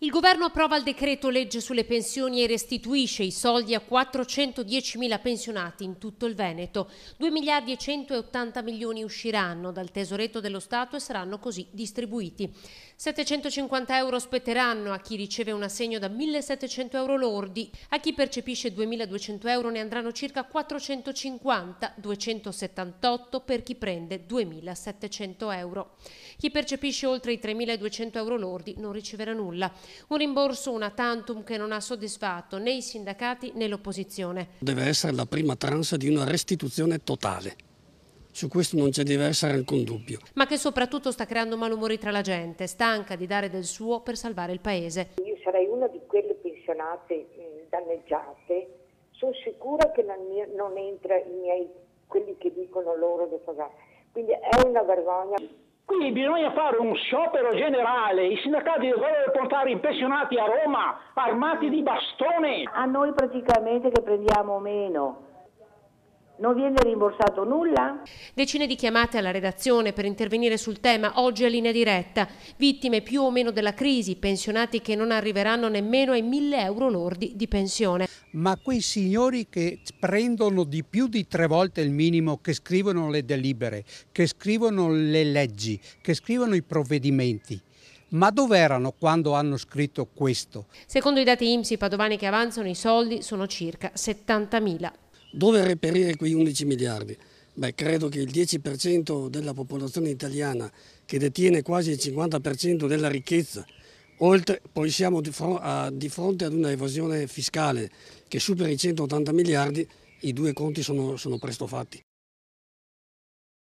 Il governo approva il decreto legge sulle pensioni e restituisce i soldi a 410.000 pensionati in tutto il Veneto. 2 miliardi e 180 milioni usciranno dal tesoretto dello Stato e saranno così distribuiti. 750 euro spetteranno a chi riceve un assegno da 1.700 euro lordi. A chi percepisce 2.200 euro ne andranno circa 450, 278 per chi prende 2.700 euro. Chi percepisce oltre i 3.200 euro lordi non riceverà nulla. Un rimborso una tantum che non ha soddisfatto né i sindacati né l'opposizione. Deve essere la prima tranche di una restituzione totale. Su questo non ci deve essere alcun dubbio. Ma che soprattutto sta creando malumori tra la gente, stanca di dare del suo per salvare il paese. Io sarei una di quelle pensionate danneggiate. Sono sicura che non entra quelli che dicono loro di pagare. Quindi è una vergogna. Qui bisogna fare un sciopero generale, i sindacati dovrebbero portare i pensionati a Roma armati di bastone. A noi praticamente che prendiamo meno, non viene rimborsato nulla? Decine di chiamate alla redazione per intervenire sul tema, oggi a linea diretta. Vittime più o meno della crisi, pensionati che non arriveranno nemmeno ai 1.000 euro lordi di pensione. Ma quei signori che prendono di più di 3 volte il minimo, che scrivono le delibere, che scrivono le leggi, che scrivono i provvedimenti, ma dov'erano quando hanno scritto questo? Secondo i dati INPS padovani che avanzano i soldi sono circa 70.000. Dove reperire quei 11 miliardi? Beh, credo che il 10% della popolazione italiana, che detiene quasi il 50% della ricchezza, poi siamo di fronte ad una evasione fiscale che supera i 180 miliardi, i due conti sono presto fatti.